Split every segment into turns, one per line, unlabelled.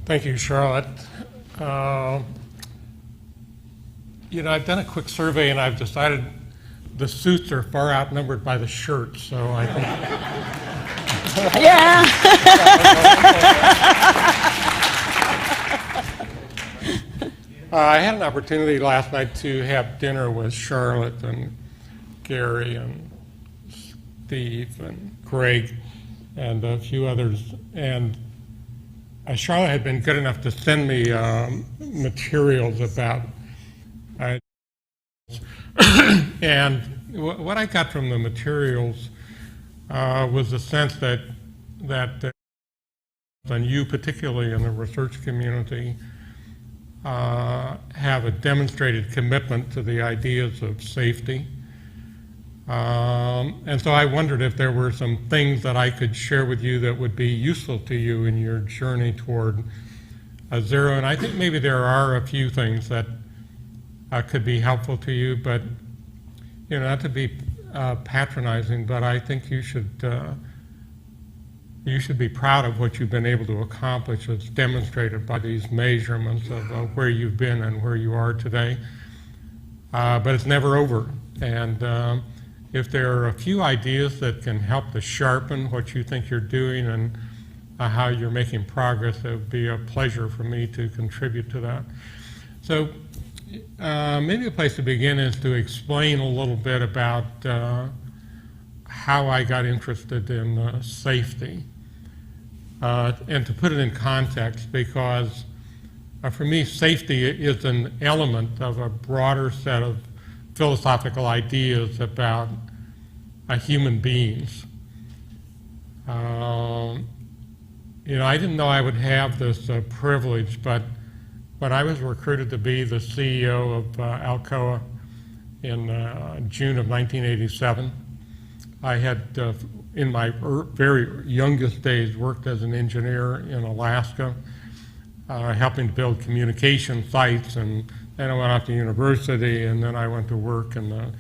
Thank you, Charlotte. I've done a quick survey and I've decided the suits are far outnumbered by the shirts, so I think.
Yeah.
I had an opportunity last night to have dinner with Charlotte and Gary and Steve and Greg and a few others, and Charlotte had been good enough to send me materials about and what I got from the materials was the sense that and you, particularly in the research community, have a demonstrated commitment to the ideas of safety. And so I wondered if there were some things that I could share with you that would be useful to you in your journey toward zero. And I think maybe there are a few things that could be helpful to you, but not to be patronizing, but I think you should be proud of what you've been able to accomplish as demonstrated by these measurements of where you've been and where you are today. But it's never over. And if there are a few ideas that can help to sharpen what you think you're doing and how you're making progress, it would be a pleasure for me to contribute to that. So maybe a place to begin is to explain a little bit about how I got interested in safety. And to put it in context, because for me, safety is an element of a broader set of philosophical ideas about human beings. I didn't know I would have this privilege, but when I was recruited to be the CEO of Alcoa in June of 1987, I had, in my very youngest days, worked as an engineer in Alaska, helping to build communication sites, and then I went off to university, and then I went to work in the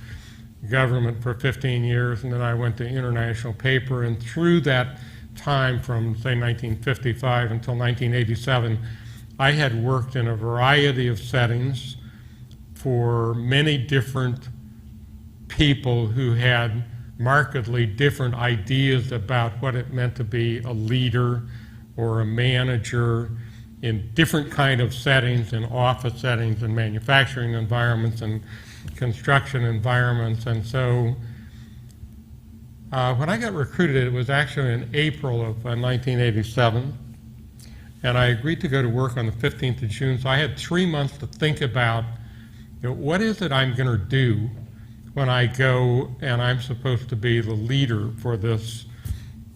government for 15 years, and then I went to international paper, and through that time from, say, 1955 until 1987, I had worked in a variety of settings for many different people who had markedly different ideas about what it meant to be a leader or a manager in different kind of settings, in office settings and manufacturing environments and construction environments. And so when I got recruited, it was actually in April of 1987, and I agreed to go to work on the 15th of June. So I had 3 months to think about what is it I'm going to do when I go and I'm supposed to be the leader for this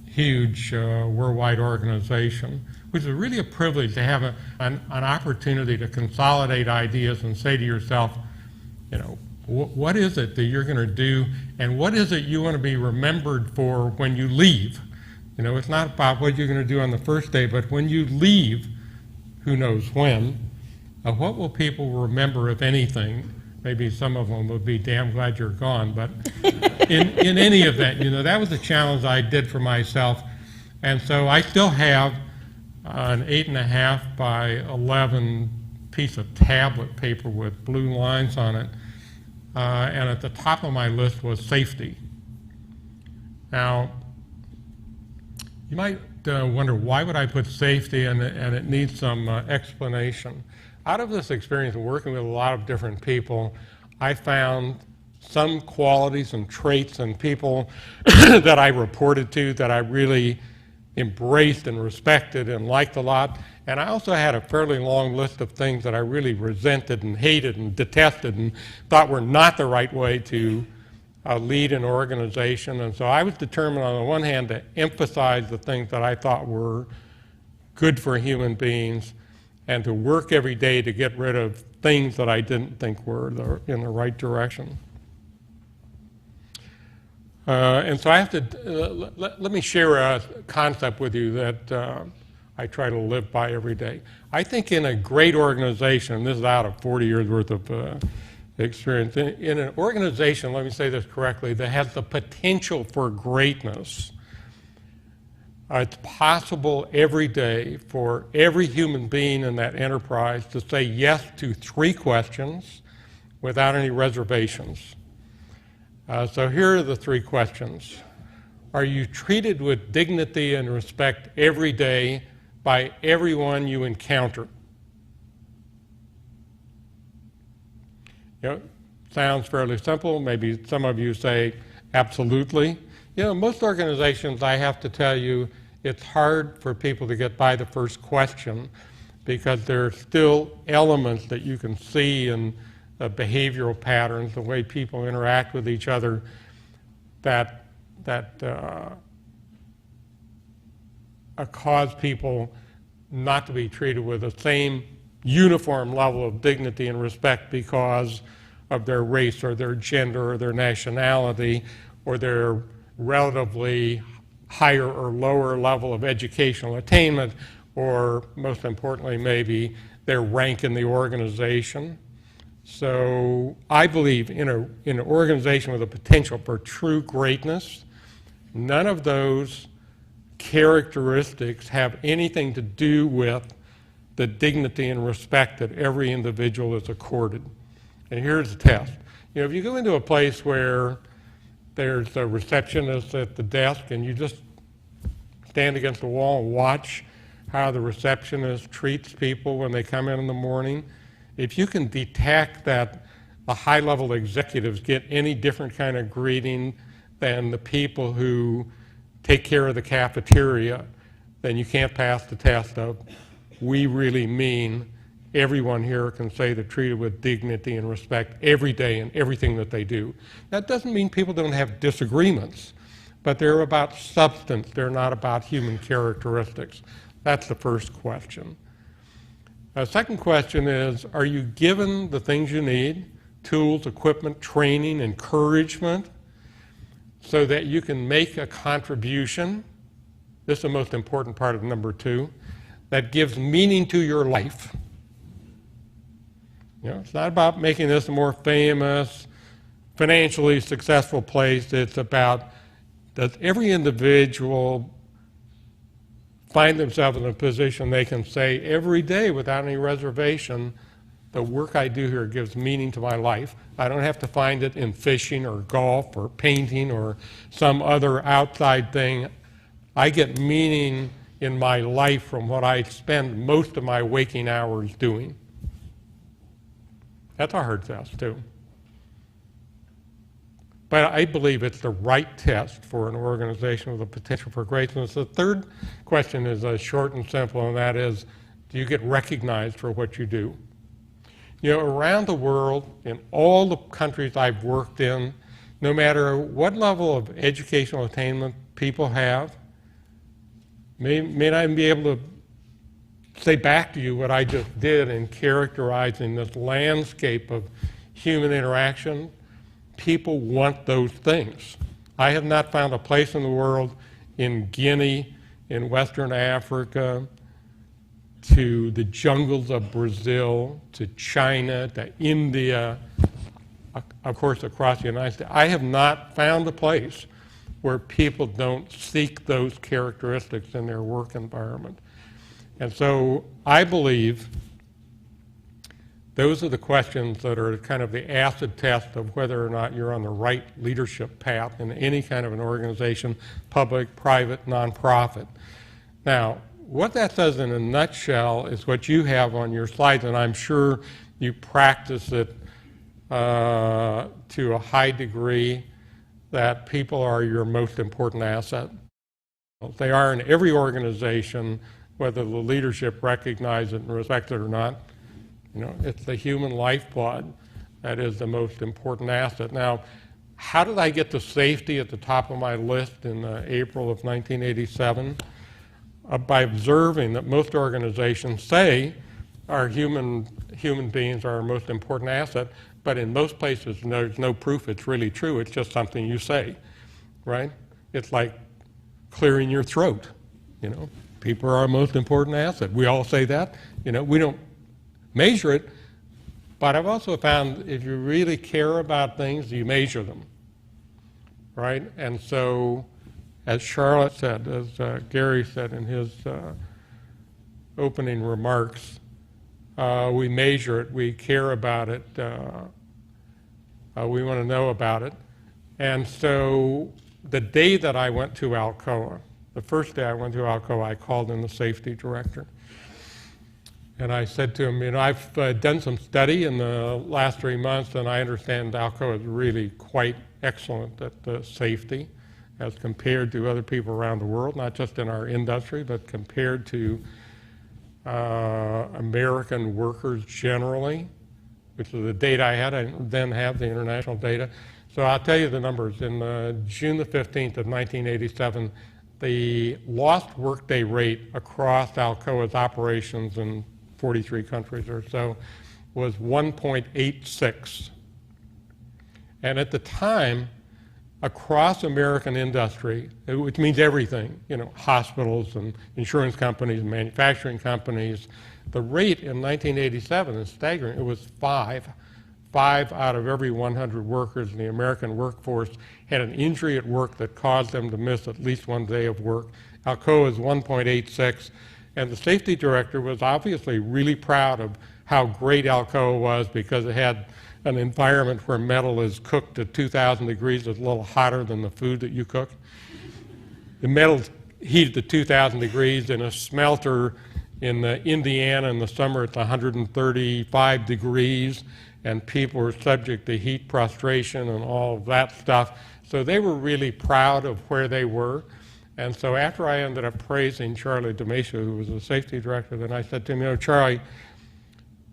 huge worldwide organization, which is really a privilege to have an opportunity to consolidate ideas and say to yourself, what is it that you're going to do, and what is it you want to be remembered for when you leave? It's not about what you're going to do on the first day, but when you leave, who knows when, what will people remember, if anything? Maybe some of them would be damn glad you're gone, but in any event, that was a challenge I did for myself. And so I still have an 8.5 by 11 piece of tablet paper with blue lines on it. And at the top of my list was safety. Now, you might wonder, why would I put safety, and it needs some explanation. Out of this experience of working with a lot of different people, I found some qualities and traits in people that I reported to that I really embraced and respected and liked a lot. And I also had a fairly long list of things that I really resented and hated and detested and thought were not the right way to lead an organization. And so I was determined, on the one hand, to emphasize the things that I thought were good for human beings, and to work every day to get rid of things that I didn't think were in the right direction. And so I have to, let me share a concept with you that I try to live by every day. I think in a great organization, and this is out of 40 years worth of experience, in an organization, let me say this correctly, that has the potential for greatness, It's possible every day for every human being in that enterprise to say yes to 3 questions without any reservations. So here are the 3 questions. Are you treated with dignity and respect every day by everyone you encounter? You know, sounds fairly simple. Maybe some of you say, absolutely. You know, most organizations, I have to tell you, it's hard for people to get by the first question because there are still elements that you can see in behavioral patterns, the way people interact with each other, that cause people not to be treated with the same uniform level of dignity and respect because of their race or their gender or their nationality or their relatively higher or lower level of educational attainment, or most importantly maybe their rank in the organization. So I believe in an organization with a potential for true greatness, none of those characteristics have anything to do with the dignity and respect that every individual is accorded. And here's the test. You know, if you go into a place where there's a receptionist at the desk and you just stand against the wall and watch how the receptionist treats people when they come in the morning, if you can detect that the high-level executives get any different kind of greeting than the people who take care of the cafeteria, then you can't pass the test of we really mean everyone here can say they're treated with dignity and respect every day in everything that they do. That doesn't mean people don't have disagreements, but they're about substance. They're not about human characteristics. That's the first question. The second question is, are you given the things you need, tools, equipment, training, encouragement, so that you can make a contribution? This is the most important part of number 2, that gives meaning to your life. You know, it's not about making this a more famous, financially successful place. It's about, does every individual find themselves in a position they can say every day without any reservation, the work I do here gives meaning to my life. I don't have to find it in fishing or golf or painting or some other outside thing. I get meaning in my life from what I spend most of my waking hours doing. That's a hard test, too. But I believe it's the right test for an organization with a potential for greatness. The third question is short and simple, and that is, do you get recognized for what you do? You know, around the world, in all the countries I've worked in, no matter what level of educational attainment people have, may not even be able to say back to you what I just did in characterizing this landscape of human interaction. People want those things. I have not found a place in the world, in Guinea, in Western Africa, to the jungles of Brazil, to China, to India, of course across the United States. I have not found a place where people don't seek those characteristics in their work environment. And so I believe those are the questions that are kind of the acid test of whether or not you're on the right leadership path in any kind of an organization, public, private, nonprofit. Now, what that says in a nutshell is what you have on your slides, and I'm sure you practice it to a high degree, that people are your most important asset. They are in every organization, whether the leadership recognizes it and respects it or not. You know, it's the human lifeblood that is the most important asset. Now, how did I get to safety at the top of my list in April of 1987? By observing that most organizations say our human beings are our most important asset, but in most places there's no proof it's really true. It's just something you say, right? It's like clearing your throat, you know. People are our most important asset. We all say that. You know, we don't measure it, but I've also found if you really care about things, you measure them, right? And so as Charlotte said, as Gary said in his opening remarks, we measure it, we care about it, we want to know about it. And so the day that I went to Alcoa, the first day I went to Alcoa, I called in the safety director. And I said to him, I've done some study in the last 3 months, and I understand Alcoa is really quite excellent at safety as compared to other people around the world, not just in our industry, but compared to American workers generally, which is the data I had. I didn't then have the international data. So I'll tell you the numbers. In June the 15th of 1987, the lost workday rate across Alcoa's operations in 43 countries or so was 1.86. And at the time, across American industry, which means everything, hospitals and insurance companies and manufacturing companies, the rate in 1987 is staggering. It was 5. 5 out of every 100 workers in the American workforce had an injury at work that caused them to miss at least one day of work. Alcoa is 1.86, and the safety director was obviously really proud of how great Alcoa was because it had an environment where metal is cooked at 2,000 degrees. It's a little hotter than the food that you cook. The metal's heated to 2,000 degrees in a smelter in Indiana in the summer. It's 135 degrees, and people were subject to heat prostration and all of that stuff. So they were really proud of where they were. And so after I ended up praising Charlie DeMacia, who was the safety director, then I said to him, Charlie,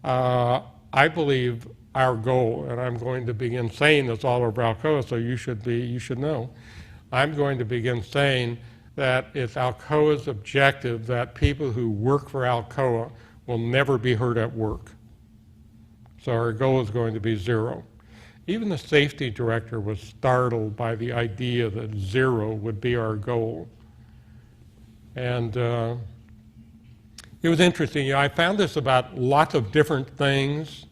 I believe our goal, and I'm going to begin saying this all over Alcoa, so you should know. I'm going to begin saying that it's Alcoa's objective that people who work for Alcoa will never be hurt at work. So our goal is going to be 0. Even the safety director was startled by the idea that 0 would be our goal. And it was interesting. I found this about lots of different things,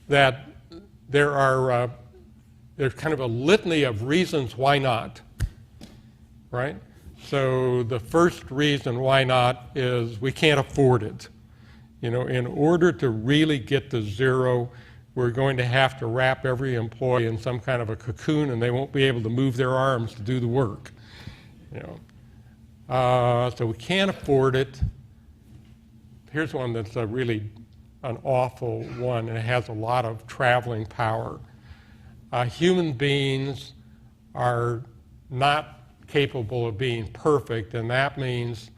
that there's kind of a litany of reasons why not, right? So the first reason why not is we can't afford it. In order to really get to 0, we're going to have to wrap every employee in some kind of a cocoon, and they won't be able to move their arms to do the work. So we can't afford it. Here's one that's really an awful one, and it has a lot of traveling power. Human beings are not capable of being perfect, and that means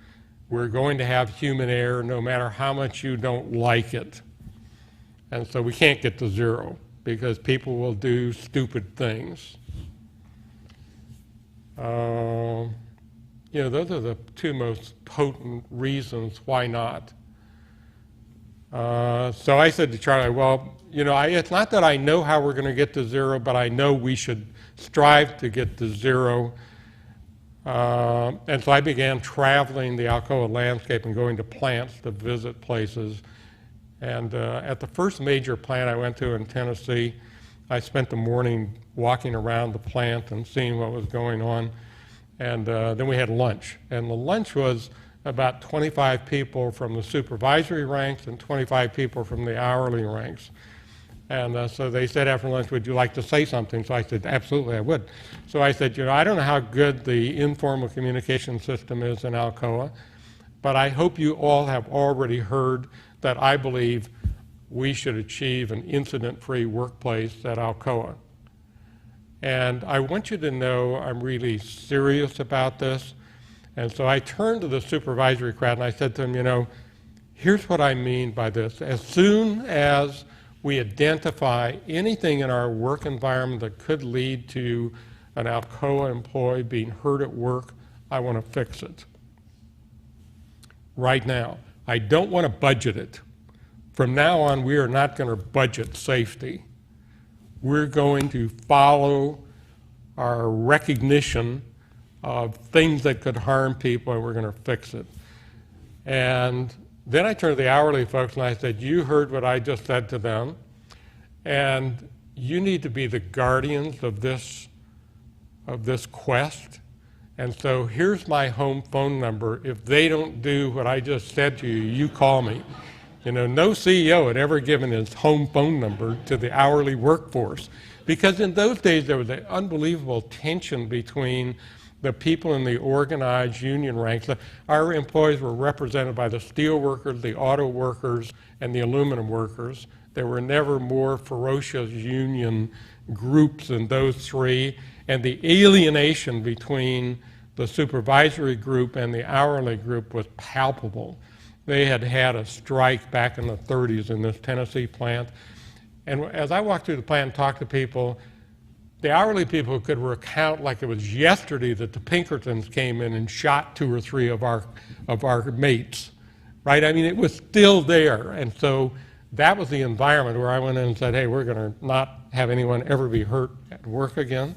we're going to have human error no matter how much you don't like it. And so we can't get to 0 because people will do stupid things. Those are the 2 most potent reasons why not. So I said to Charlie, well, it's not that I know how we're going to get to 0, but I know we should strive to get to 0. And so I began traveling the Alcoa landscape and going to plants to visit places. And at the first major plant I went to in Tennessee, I spent the morning walking around the plant and seeing what was going on. And then we had lunch. And the lunch was about 25 people from the supervisory ranks and 25 people from the hourly ranks. And so they said after lunch, would you like to say something? So I said, absolutely, I would. So I said, I don't know how good the informal communication system is in Alcoa, but I hope you all have already heard that I believe we should achieve an incident-free workplace at Alcoa. And I want you to know I'm really serious about this. And so I turned to the supervisory crowd and I said to them, here's what I mean by this. As soon as we identify anything in our work environment that could lead to an Alcoa employee being hurt at work, I want to fix it. Right now. I don't want to budget it. From now on, we are not going to budget safety. We're going to follow our recognition of things that could harm people, and we're going to fix it. And then I turned to the hourly folks and I said, you heard what I just said to them, and you need to be the guardians of this quest, And so here's my home phone number. If they don't do what I just said to you, you call me. You know, no CEO had ever given his home phone number to the hourly workforce, because in those days there was an unbelievable tension between the people in the organized union ranks. Our employees were represented by the steel workers, the auto workers, and the aluminum workers. There were never more ferocious union groups than those three, and the alienation between the supervisory group and the hourly group was palpable. They had had a strike back in the 30s in this Tennessee plant. And as I walked through the plant and talked to people, the hourly people could recount like it was yesterday that the Pinkertons came in and shot 2 or 3 of our mates, right? I mean, it was still there. And so that was the environment where I went in and said, hey, we're going to not have anyone ever be hurt at work again.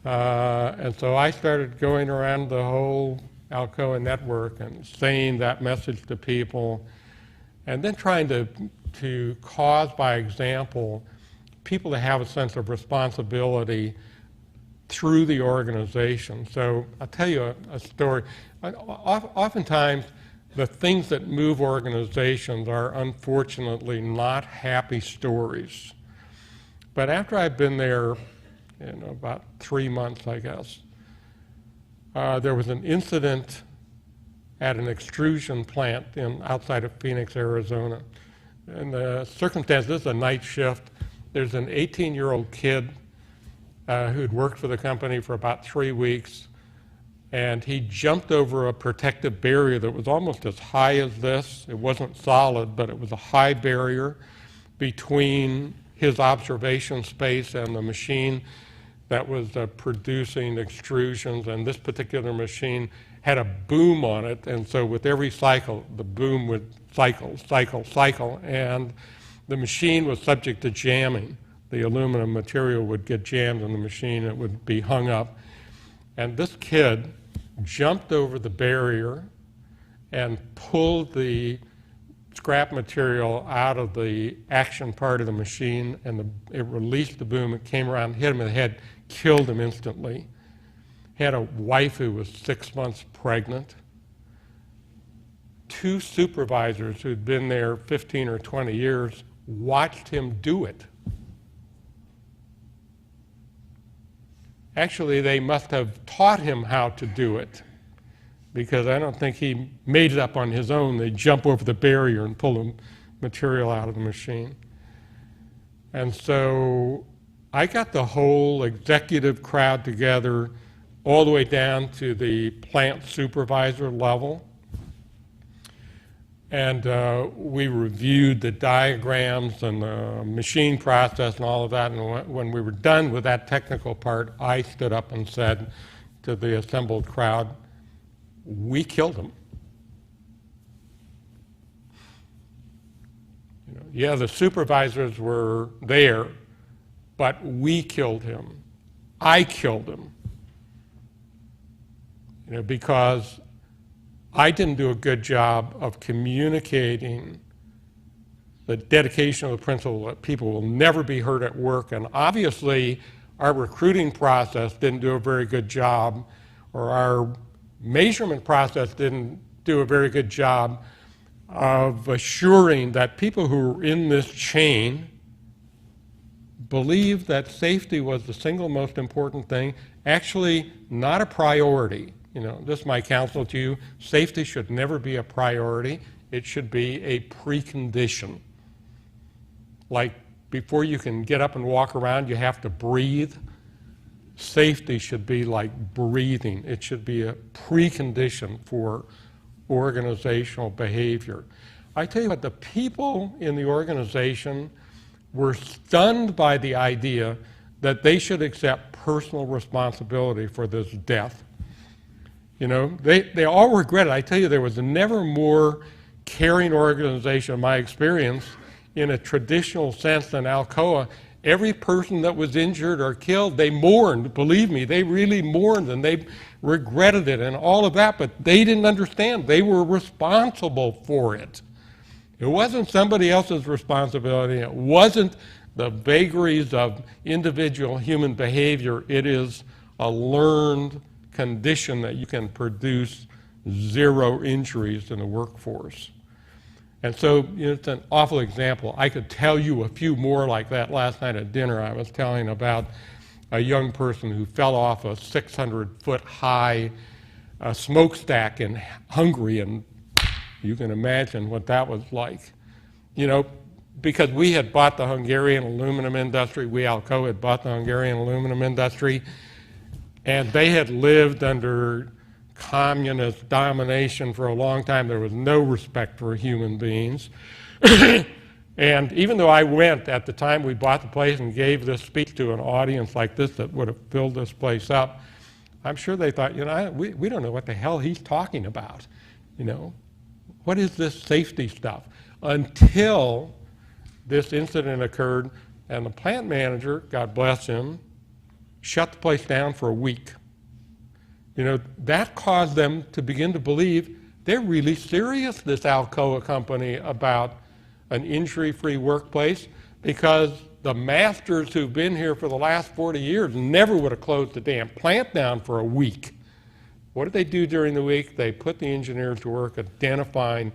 And so I started going around the whole Alcoa network and saying that message to people, and then trying to cause by example people to have a sense of responsibility through the organization. So I'll tell you a story. Oftentimes the things that move organizations are unfortunately not happy stories. But after I've been there, about 3 months, I guess, there was an incident at an extrusion plant outside of Phoenix, Arizona. And the circumstance, this is a night shift. There's an 18-year-old kid who'd worked for the company for about 3 weeks, and he jumped over a protective barrier that was almost as high as this. It wasn't solid, but it was a high barrier between his observation space and the machine that was producing extrusions. And this particular machine had a boom on it, and so with every cycle, the boom would cycle, cycle, cycle, and the machine was subject to jamming. The aluminum material would get jammed in the machine, it would be hung up. And this kid jumped over the barrier and pulled the scrap material out of the action part of the machine, and it released the boom. It came around, hit him in the head, killed him instantly. He had a wife who was 6 months pregnant. 2 supervisors who'd been there 15 or 20 years watched him do it. Actually, they must have taught him how to do it, because I don't think he made it up on his own. They jump over the barrier and pull the material out of the machine. And so I got the whole executive crowd together all the way down to the plant supervisor level. And we reviewed the diagrams and the machine process and all of that. And when we were done with that technical part, I stood up and said to the assembled crowd, we killed him. Yeah, the supervisors were there, but we killed him. I killed him. Because I didn't do a good job of communicating the dedication of the principle that people will never be hurt at work. And obviously, our recruiting process didn't do a very good job, or our measurement process didn't do a very good job of assuring that people who were in this chain believed that safety was the single most important thing, actually not a priority. This is my counsel to you. Safety should never be a priority. It should be a precondition. Like before you can get up and walk around, you have to breathe. Safety should be like breathing. It should be a precondition for organizational behavior. I tell you what, the people in the organization were stunned by the idea that they should accept personal responsibility for this death. They all regret it. I tell you, there was never more caring organization in my experience in a traditional sense than Alcoa. Every person that was injured or killed, they mourned. Believe me, they really mourned, and they regretted it and all of that, but they didn't understand. They were responsible for it. It wasn't somebody else's responsibility. It wasn't the vagaries of individual human behavior. It is a learned condition that you can produce 0 injuries in the workforce. And so it's an awful example. I could tell you a few more like that. Last night at dinner I was telling about a young person who fell off a 600-foot high smokestack in Hungary, and you can imagine what that was like. Because we had bought the Hungarian aluminum industry, Alcoa had bought the Hungarian aluminum industry, and they had lived under communist domination for a long time. There was no respect for human beings. And even though I went at the time we bought the place and gave this speech to an audience like this that would have filled this place up, I'm sure they thought, we don't know what the hell he's talking about. What is this safety stuff? Until this incident occurred, and the plant manager, God bless him, shut the place down for a week. That caused them to begin to believe they're really serious, this Alcoa company, about an injury-free workplace, because the masters who've been here for the last 40 years never would have closed the damn plant down for a week. What did they do during the week? They put the engineers to work identifying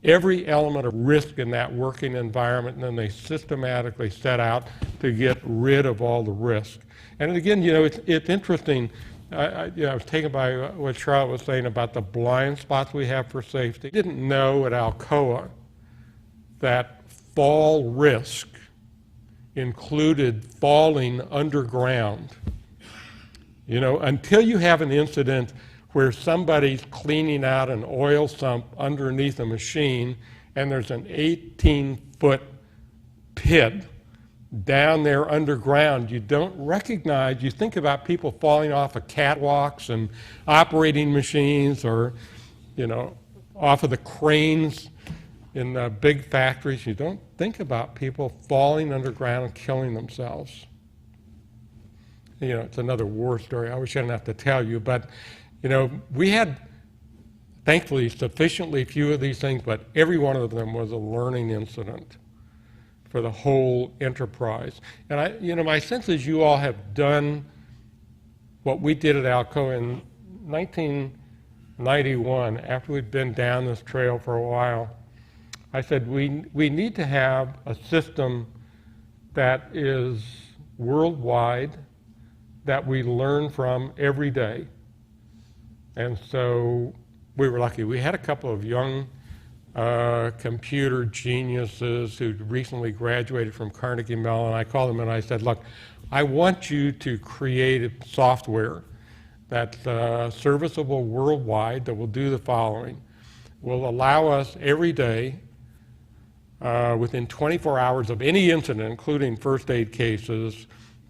every element of risk in that working environment, and then they systematically set out to get rid of all the risk. And again, it's interesting. I was taken by what Charlotte was saying about the blind spots we have for safety. I didn't know at Alcoa that fall risk included falling underground. Until you have an incident where somebody's cleaning out an oil sump underneath a machine and there's an 18-foot pit down there underground, you don't recognize. You think about people falling off of catwalks and operating machines, or off of the cranes in big factories. You don't think about people falling underground and killing themselves. It's another war story. I wish I didn't have to tell you, but we had, thankfully, sufficiently few of these things, but every one of them was a learning incident for the whole enterprise. And my sense is you all have done what we did at Alcoa in 1991, after we'd been down this trail for a while. I said, we need to have a system that is worldwide, that we learn from every day. And so we were lucky. We had a couple of young computer geniuses who recently graduated from Carnegie Mellon. I called them and I said, look, I want you to create software that's serviceable worldwide that will do the following. Will allow us every day, within 24 hours of any incident, including first aid cases,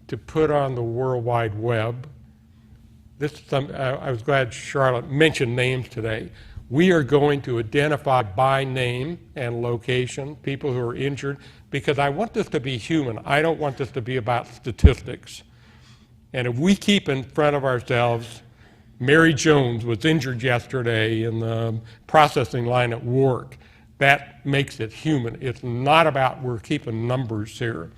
to put on the World Wide Web. I was glad Charlotte mentioned names today. We are going to identify by name and location people who are injured, because I want this to be human. I don't want this to be about statistics. And if we keep in front of ourselves, Mary Jones was injured yesterday in the processing line at work, that makes it human. It's not about we're keeping numbers here.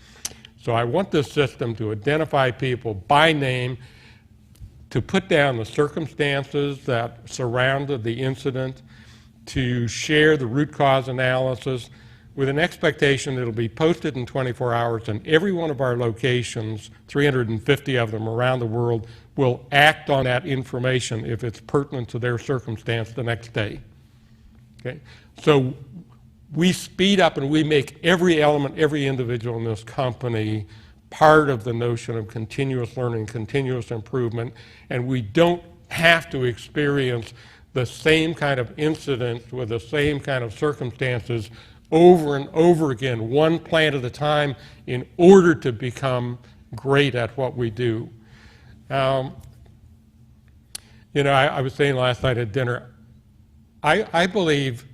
So I want this system to identify people by name, to put down the circumstances that surrounded the incident, to share the root cause analysis with an expectation that it'll be posted in 24 hours, and every one of our locations, 350 of them around the world, will act on that information if it's pertinent to their circumstance the next day. Okay? So we speed up and we make every element, every individual in this company part of the notion of continuous learning, continuous improvement, and we don't have to experience the same kind of incidents with the same kind of circumstances over and over again, one plant at a time, in order to become great at what we do. I was saying last night at dinner, I believe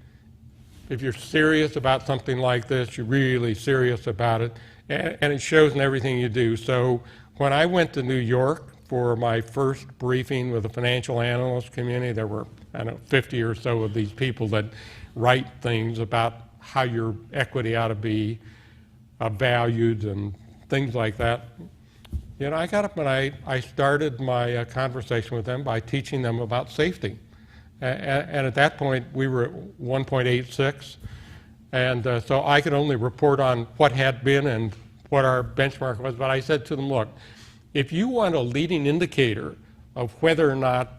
if you're serious about something like this, you're really serious about it, and it shows in everything you do. So when I went to New York for my first briefing with the financial analyst community, there were, 50 or so of these people that write things about how your equity ought to be valued and things like that. I got up and I started my conversation with them by teaching them about safety. And at that point, we were at 1.86. And so I could only report on what had been and what our benchmark was. But I said to them, look, if you want a leading indicator of whether or not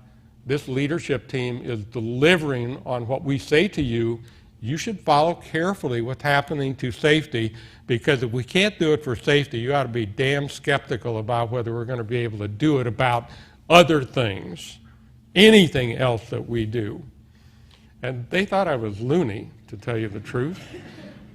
this leadership team is delivering on what we say to you, you should follow carefully what's happening to safety, because if we can't do it for safety, you ought to be damn skeptical about whether we're going to be able to do it about other things, anything else that we do. And they thought I was loony, to tell you the truth.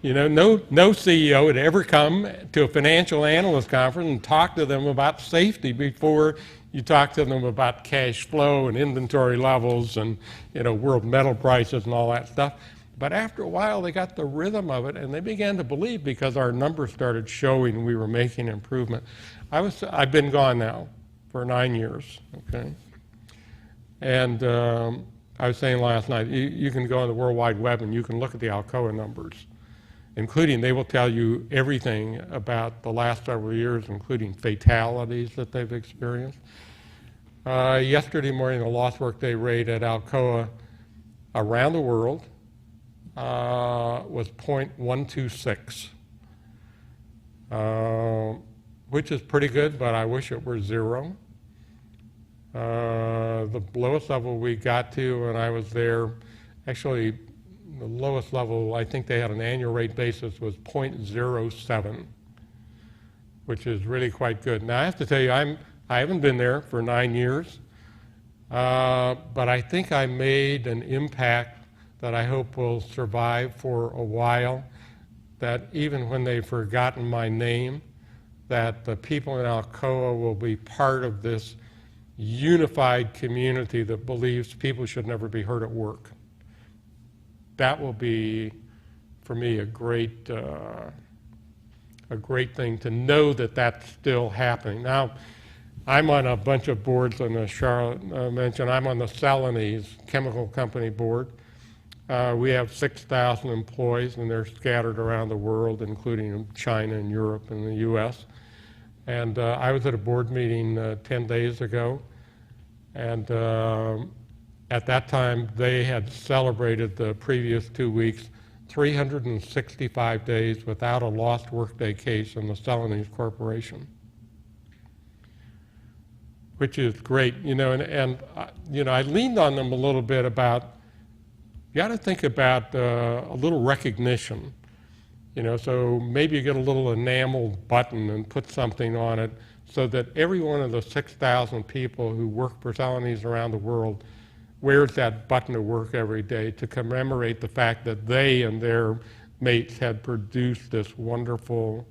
No CEO had ever come to a financial analyst conference and talk to them about safety before you talk to them about cash flow and inventory levels and world metal prices and all that stuff. But after a while, they got the rhythm of it, and they began to believe, because our numbers started showing we were making improvement. I've been gone now for 9 years, okay? And I was saying last night, you can go on the World Wide Web and you can look at the Alcoa numbers, including, they will tell you everything about the last several years, including fatalities that they've experienced. Yesterday morning, the lost workday rate at Alcoa around the world was 0.126, which is pretty good, but I wish it were 0. The lowest level we got to when I was there, actually the lowest level I think they had an annual rate basis was 0.07, which is really quite good. Now I have to tell you, I haven't been there for 9 years, but I think I made an impact that I hope will survive for a while, that even when they've forgotten my name, that the people in Alcoa will be part of this unified community that believes people should never be hurt at work. That will be, for me, a great thing to know that that's still happening. Now, I'm on a bunch of boards, and as Charlotte mentioned, I'm on the Celanese Chemical Company board. We have 6,000 employees, and they're scattered around the world, including China and Europe and the US. And I was at a board meeting 10 days ago, and at that time they had celebrated the previous 2 weeks 365 days without a lost workday case in the Celanese Corporation, which is great. I leaned on them a little bit about, you got to think about a little recognition. So maybe you get a little enameled button and put something on it so that every one of the 6,000 people who work for Celanese around the world wears that button to work every day to commemorate the fact that they and their mates had produced this wonderful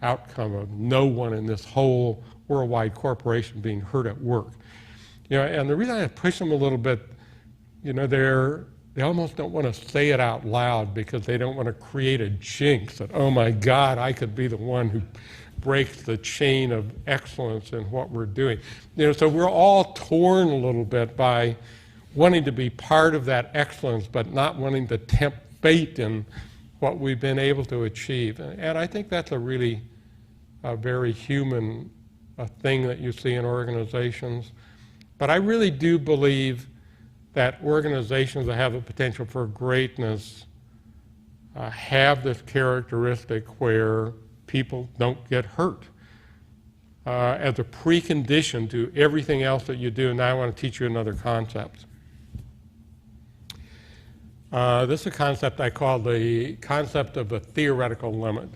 outcome of no one in this whole worldwide corporation being hurt at work. And the reason I push them a little bit, they almost don't want to say it out loud because they don't want to create a jinx that, oh my God, I could be the one who breaks the chain of excellence in what we're doing. So we're all torn a little bit by wanting to be part of that excellence, but not wanting to tempt fate in what we've been able to achieve. And I think that's a very human thing that you see in organizations. But I really do believe that organizations that have the potential for greatness have this characteristic where people don't get hurt as a precondition to everything else that you do. And now I want to teach you another concept. This is a concept I call the concept of a theoretical limit.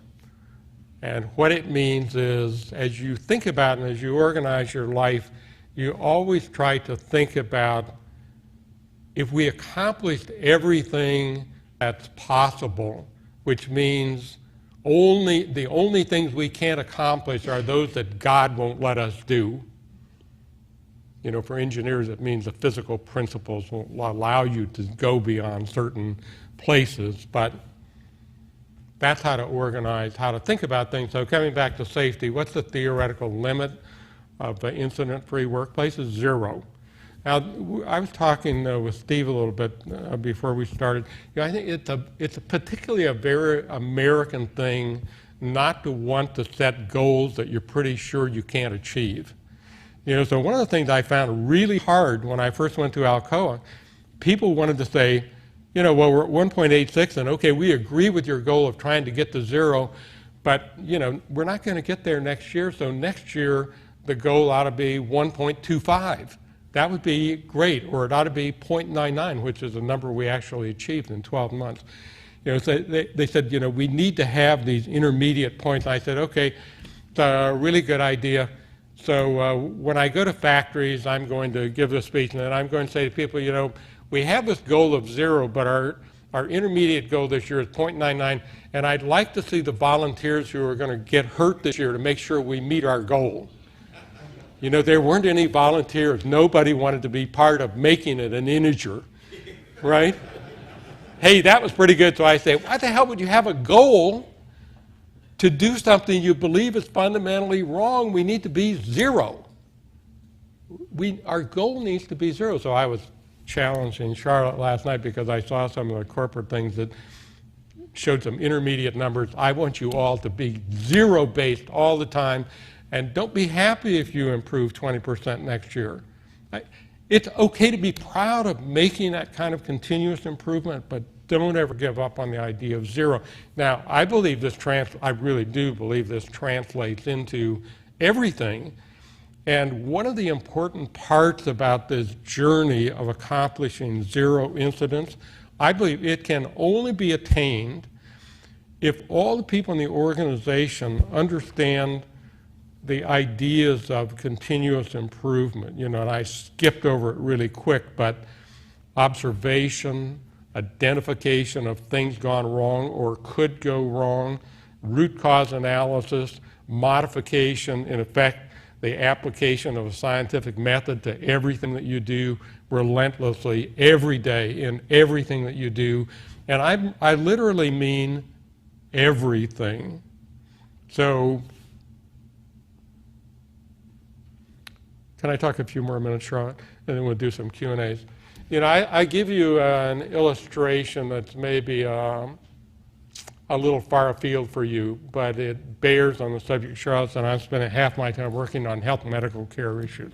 And what it means is, as you think about and as you organize your life, you always try to think about, if we accomplished everything that's possible, which means the only things we can't accomplish are those that God won't let us do. For engineers, it means the physical principles won't allow you to go beyond certain places, but that's how to organize, how to think about things. So coming back to safety, what's the theoretical limit of the incident-free workplace? Is 0. Now, I was talking with Steve a little bit before we started. I think it's particularly a very American thing not to want to set goals that you're pretty sure you can't achieve. So one of the things I found really hard when I first went to Alcoa, people wanted to say, well, we're at 1.86 and okay, we agree with your goal of trying to get to 0, but we're not going to get there next year, so next year the goal ought to be 1.25. That would be great, or it ought to be 0.99, which is a number we actually achieved in 12 months. So they said, we need to have these intermediate points. I said, okay, it's a really good idea. So when I go to factories, I'm going to give this speech, and then I'm going to say to people, we have this goal of 0, but our intermediate goal this year is 0.99, and I'd like to see the volunteers who are going to get hurt this year to make sure we meet our goal. There weren't any volunteers. Nobody wanted to be part of making it an integer, right? Hey, that was pretty good. So I say, why the hell would you have a goal to do something you believe is fundamentally wrong? We need to be 0. Our goal needs to be 0. So I was challenging Charlotte last night because I saw some of the corporate things that showed some intermediate numbers. I want you all to be 0-based all the time, and don't be happy if you improve 20% next year. It's okay to be proud of making that kind of continuous improvement, but don't ever give up on the idea of 0. Now, I really do believe this translates into everything. And one of the important parts about this journey of accomplishing 0 incidents, I believe it can only be attained if all the people in the organization understand the ideas of continuous improvement. And I skipped over it really quick, but observation, identification of things gone wrong or could go wrong, root cause analysis, modification, in effect, the application of a scientific method to everything that you do relentlessly every day in everything that you do. And I literally mean everything. So, can I talk a few more minutes, Charlotte? And then we'll do some Q&As. I give you an illustration that's maybe a little far afield for you, but it bears on the subject, Charlotte, and I'm spending half my time working on health and medical care issues.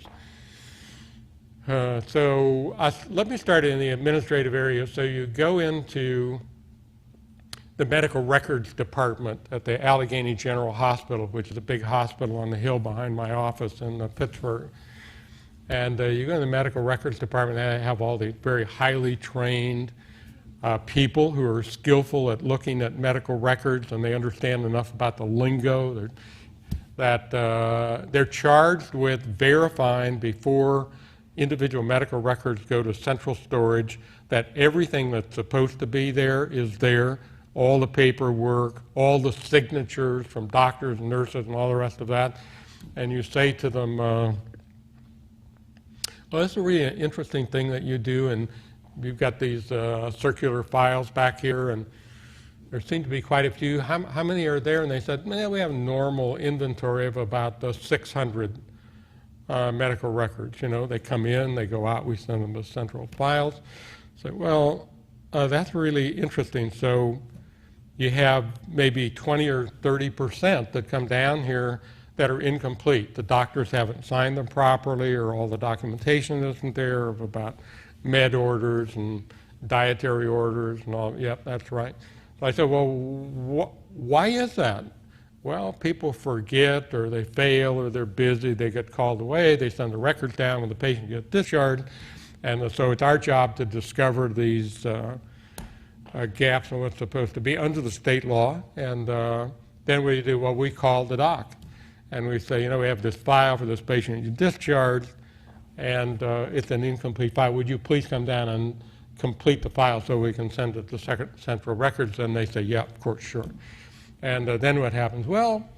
Let me start in the administrative area. So you go into the medical records department at the Allegheny General Hospital, which is a big hospital on the hill behind my office in Pittsburgh. And you go to the medical records department, they have all the very highly trained people who are skillful at looking at medical records, and they understand enough about the lingo that they're charged with verifying before individual medical records go to central storage that everything that's supposed to be there is there, all the paperwork, all the signatures from doctors and nurses and all the rest of that. And you say to them, well, that's a really interesting thing that you do, and you've got these circular files back here, and there seem to be quite a few. How many are there? And they said, man, we have a normal inventory of about 600 medical records. They come in, they go out, we send them to central files. So, well, that's really interesting. So you have maybe 20 or 30% that come down here that are incomplete. The doctors haven't signed them properly, or all the documentation isn't there about med orders and dietary orders and all. Yep, that's right. So I said, well, why is that? Well, people forget, or they fail, or they're busy, they get called away, they send the records down when the patient gets discharged, and so it's our job to discover these gaps in what's supposed to be under the state law, and then we do what we call the doc. And we say, we have this file for this patient you discharged, and it's an incomplete file. Would you please come down and complete the file so we can send it to central records? And they say, yeah, of course, sure. And then what happens? Well,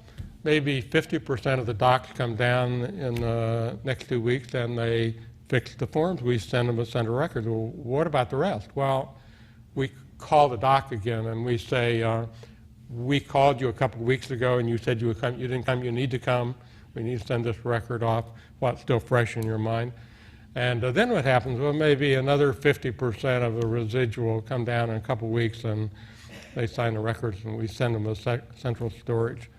maybe 50% of the docs come down in the next 2 weeks, and they fix the forms. We send them to central records. Well, what about the rest? Well, we call the doc again, and we say, we called you a couple of weeks ago, and you said you would come. You didn't come. You need to come. We need to send this record off while it's still fresh in your mind. And then what happens? Well, maybe another 50% of the residual come down in a couple of weeks, and They sign the records, and we send them to central storage.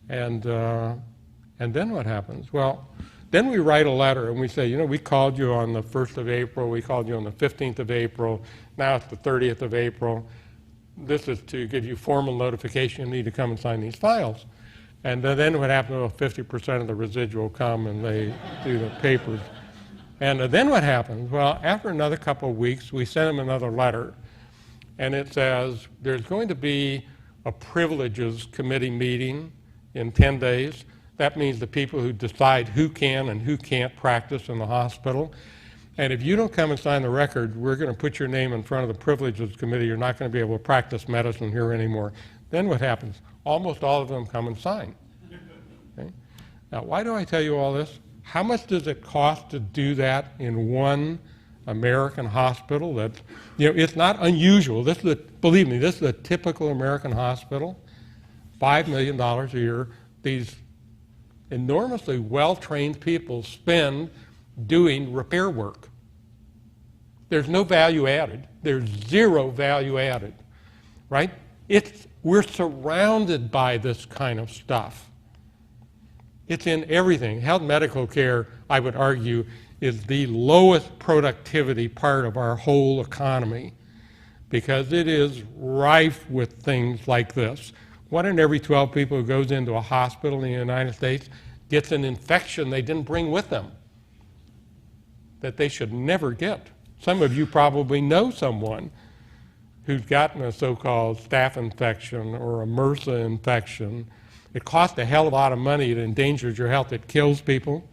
And then what happens? Well, then we write a letter, and we say, you know, we called you on the 1st of April, we called you on the 15th of April, now it's the 30th of April. This is to give you formal notification you need to come and sign these files. And then what happens? Well, 50% of the residual come and they do the papers. And then what happens? Well, after another couple of weeks, we send them another letter, and it says there's going to be a privileges committee meeting in 10 days. That means the people who decide who can and who can't practice in the hospital. And if you don't come and sign the record, we're going to put your name in front of the privileges committee. You're not going to be able to practice medicine here anymore. Then what happens? Almost all of them come and sign. Okay? Now, why do I tell you all this? How much does it cost to do that in one American hospital? That's, you know, it's not unusual. This is believe me, this is a typical American hospital. $5 million a year. These enormously well-trained people spend doing repair work. There's no value added. There's zero value added, right? We're surrounded by this kind of stuff. It's in everything. Health medical care, I would argue, is the lowest productivity part of our whole economy because it is rife with things like this. 1 in every 12 people who goes into a hospital in the United States gets an infection they didn't bring with them that they should never get. Some of you probably know someone who's gotten a so-called staph infection or a MRSA infection. It costs a hell of a lot of money. It endangers your health. It kills people.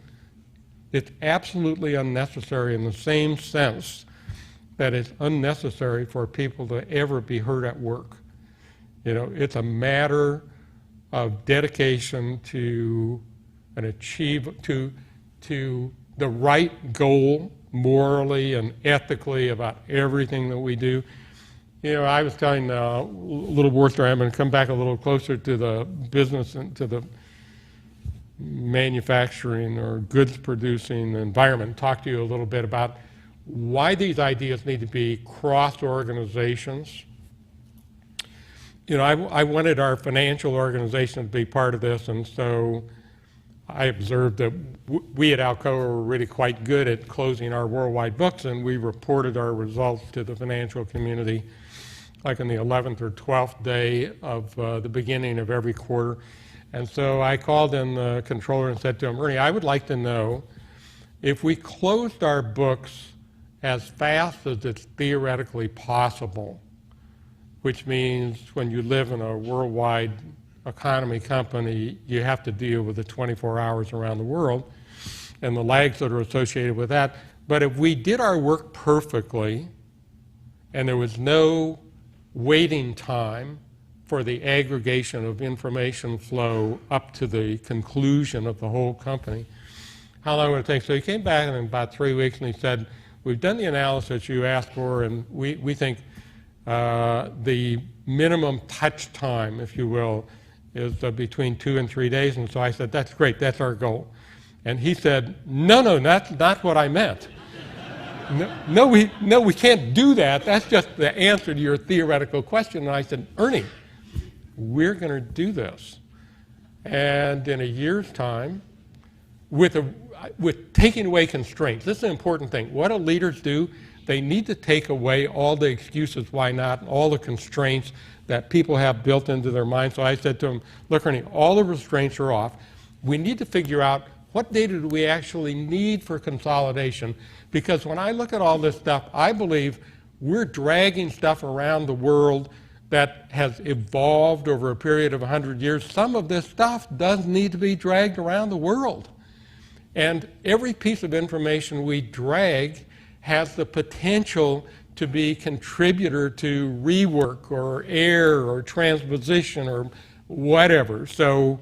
It's absolutely unnecessary in the same sense that it's unnecessary for people to ever be hurt at work. You know, it's a matter of dedication to to the right goal morally and ethically about everything that we do. You know, I was telling a little war story. I'm going to come back a little closer to the business and to the manufacturing or goods producing environment, talk to you a little bit about why these ideas need to be cross organizations. You know, I wanted our financial organization to be part of this, and so I observed that we at Alcoa were really quite good at closing our worldwide books, and we reported our results to the financial community like on the 11th or 12th day of the beginning of every quarter. And so I called in the controller and said to him, Ernie, I would like to know if we closed our books as fast as it's theoretically possible, which means when you live in a worldwide economy company, you have to deal with the 24 hours around the world and the lags that are associated with that. But if we did our work perfectly and there was no waiting time for the aggregation of information flow up to the conclusion of the whole company, how long would it take? So he came back in about 3 weeks and he said, we've done the analysis you asked for, and we think the minimum touch time, if you will, is between 2 and 3 days. And so I said, that's great, that's our goal. And he said, no, that's not what I meant. No, we can't do that. That's just the answer to your theoretical question. And I said, Ernie, we're going to do this. And in a year's time, with taking away constraints, this is an important thing. What do leaders do? They need to take away all the excuses why not, all the constraints that people have built into their mind. So I said to him, look, Ernie, all the restraints are off. We need to figure out what data do we actually need for consolidation? Because when I look at all this stuff, I believe we're dragging stuff around the world that has evolved over a period of 100 years. Some of this stuff does need to be dragged around the world. And every piece of information we drag has the potential to be contributor to rework or error or transposition or whatever. So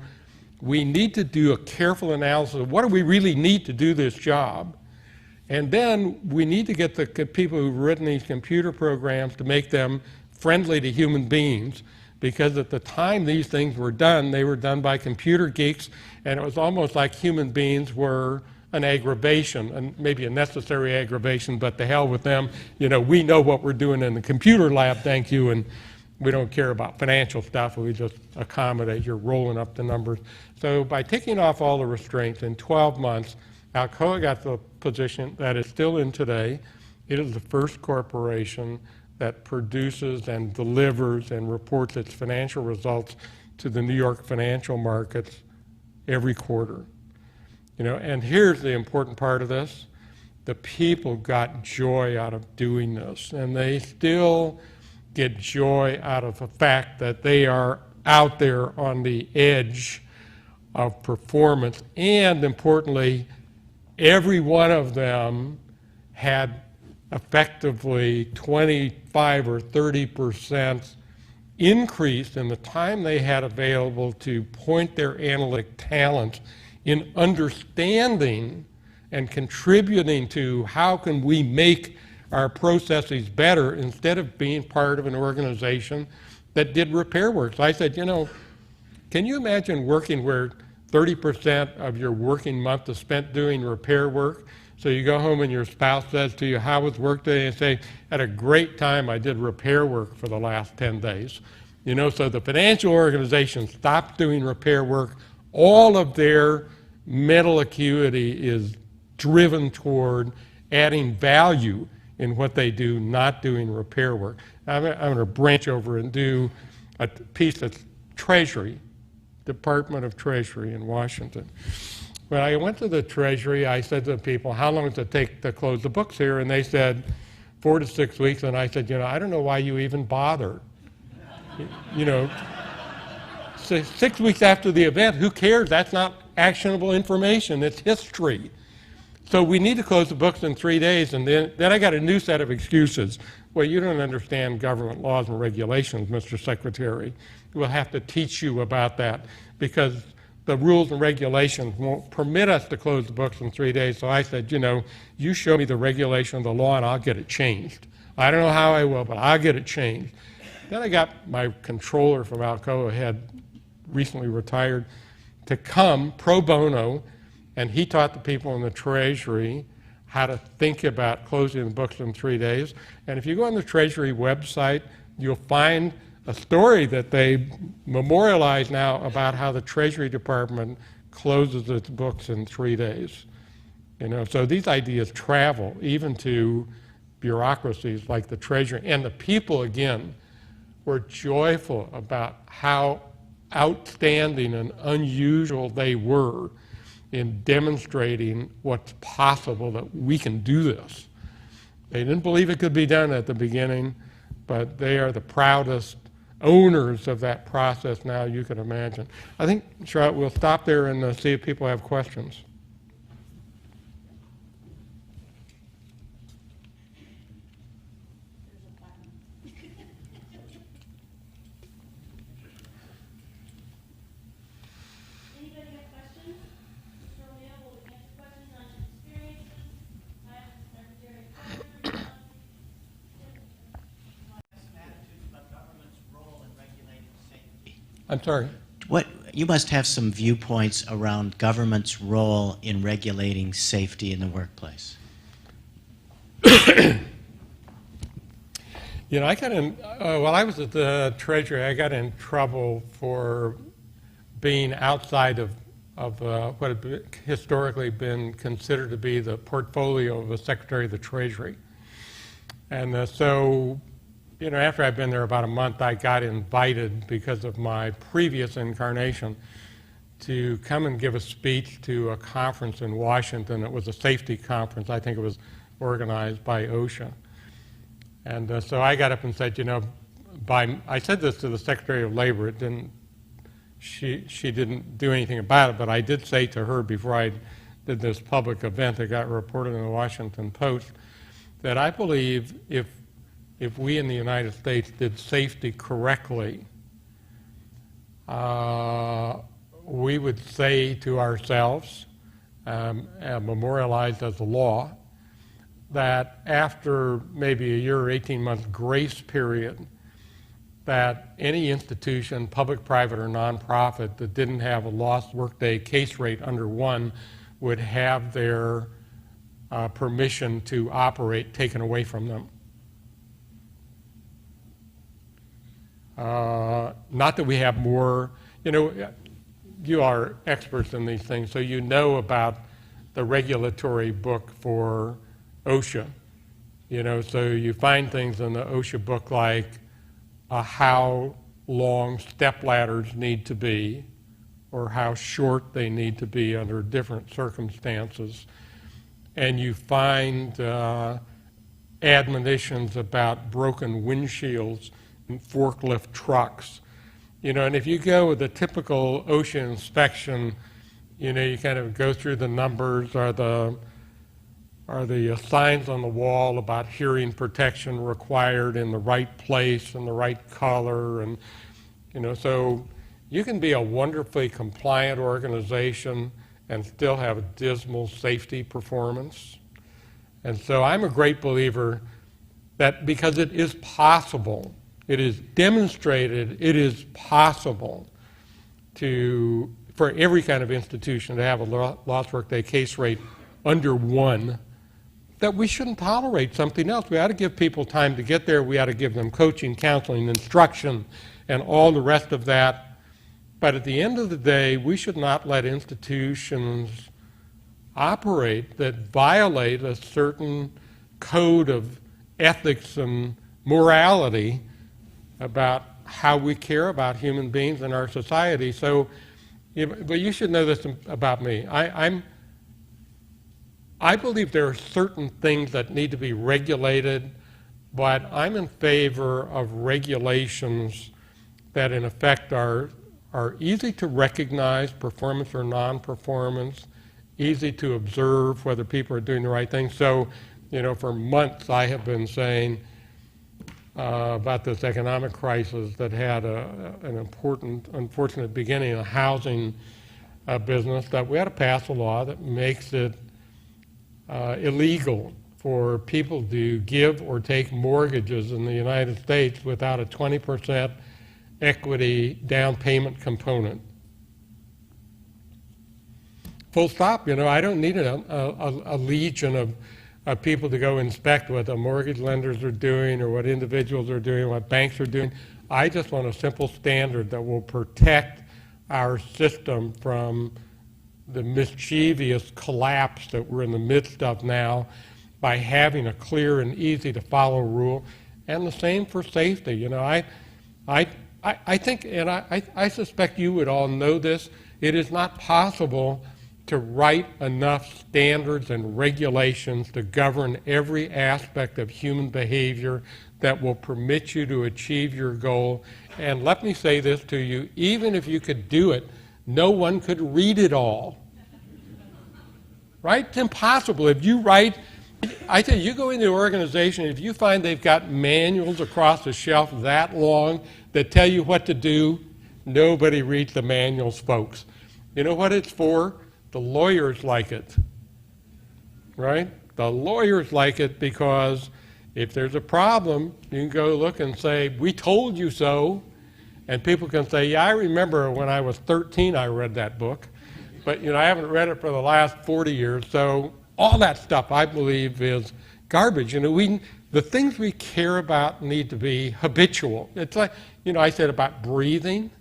we need to do a careful analysis of what do we really need to do this job. And then we need to get the people who've written these computer programs to make them friendly to human beings, because at the time these things were done, they were done by computer geeks, and it was almost like human beings were an aggravation, and maybe a necessary aggravation, but to hell with them. You know, we know what we're doing in the computer lab, thank you, we don't care about financial stuff. We just accommodate. You're rolling up the numbers. So by taking off all the restraints in 12 months, Alcoa got the position that it's still in today. It is the first corporation that produces and delivers and reports its financial results to the New York financial markets every quarter. You know, and here's the important part of this. The people got joy out of doing this, and they still get joy out of the fact that they are out there on the edge of performance, and importantly, every one of them had effectively 25 or 30% increase in the time they had available to point their analytic talent in understanding and contributing to how can we make our processes better instead of being part of an organization that did repair work. So I said, you know, can you imagine working where 30% of your working month is spent doing repair work? So you go home and your spouse says to you, how was work day? And you say, had a great time, I did repair work for the last 10 days. You know, so the financial organization stopped doing repair work. All of their mental acuity is driven toward adding value in what they do, not doing repair work. I'm going to branch over and do a piece that's Treasury, Department of Treasury in Washington. When I went to the Treasury, I said to the people, how long does it take to close the books here? And they said 4 to 6 weeks. And I said, you know, I don't know why you even bother. You know, 6 weeks after the event, who cares? That's not actionable information. It's history. So we need to close the books in 3 days, and then I got a new set of excuses. Well, you don't understand government laws and regulations, Mr. Secretary. We'll have to teach you about that because the rules and regulations won't permit us to close the books in 3 days. So I said, you know, you show me the regulation of the law and I'll get it changed. I don't know how I will, but I'll get it changed. Then I got my controller from Alcoa, had recently retired, to come pro bono, and he taught the people in the Treasury how to think about closing the books in 3 days. And if you go on the Treasury website, you'll find a story that they memorialize now about how the Treasury Department closes its books in 3 days. You know, so these ideas travel even to bureaucracies like the Treasury. And the people, again, were joyful about how outstanding and unusual they were in demonstrating what's possible, that we can do this. They didn't believe it could be done at the beginning, but they are the proudest owners of that process now you can imagine. I think, Charlotte, we'll stop there and see if people have questions. I'm sorry?
What, you must have some viewpoints around government's role in regulating safety in the workplace.
You know, I got in, while I was at the Treasury, I got in trouble for being outside of what had historically been considered to be the portfolio of the Secretary of the Treasury. And so, you know, after I'd been there about a month, I got invited because of my previous incarnation to come and give a speech to a conference in Washington. It was a safety conference. I think it was organized by OSHA. And so I got up and said, you know, I said this to the Secretary of Labor. It didn't, she didn't do anything about it, but I did say to her before I did this public event that got reported in the Washington Post that I believe if we in the United States did safety correctly, we would say to ourselves, memorialized as a law, that after maybe a year or 18-month grace period, that any institution, public, private, or nonprofit, that didn't have a lost workday case rate under 1 would have their permission to operate taken away from them. Not that we have more, you are experts in these things, so you know about the regulatory book for OSHA. So you find things in the OSHA book like how long step ladders need to be, or how short they need to be under different circumstances. And you find admonitions about broken windshields in forklift trucks. And if you go with a typical OSHA inspection, you kind of go through the numbers, are the signs on the wall about hearing protection required in the right place and the right color, and so you can be a wonderfully compliant organization and still have a dismal safety performance. And so I'm a great believer that because it is possible, it is demonstrated, it is possible for every kind of institution to have a lost workday case rate under 1, that we shouldn't tolerate something else. We ought to give people time to get there. We ought to give them coaching, counseling, instruction, and all the rest of that. But at the end of the day, we should not let institutions operate that violate a certain code of ethics and morality about how we care about human beings in our society. So, but you should know this about me. I believe there are certain things that need to be regulated, but I'm in favor of regulations that in effect are easy to recognize, performance or non-performance, easy to observe whether people are doing the right thing. So, for months I have been saying about this economic crisis that had an important, unfortunate beginning in the housing business, that we ought to pass a law that makes it illegal for people to give or take mortgages in the United States without a 20% equity down payment component. Full stop. I don't need a legion of people to go inspect what the mortgage lenders are doing or what individuals are doing, what banks are doing. I just want a simple standard that will protect our system from the mischievous collapse that we're in the midst of now by having a clear and easy to follow rule, and the same for safety. I think, and I suspect you would all know this, it is not possible to write enough standards and regulations to govern every aspect of human behavior that will permit you to achieve your goal. And let me say this to you, even if you could do it, no one could read it all. Right? It's impossible. If you write, I tell you, you go into an organization, if you find they've got manuals across the shelf that long that tell you what to do, nobody reads the manuals, folks. You know what it's for? The lawyers like it. Right? The lawyers like it because if there's a problem, you can go look and say, we told you so. And people can say, yeah, I remember when I was 13 I read that book. But I haven't read it for the last 40 years. So all that stuff, I believe, is garbage. The things we care about need to be habitual. It's like, I said about breathing,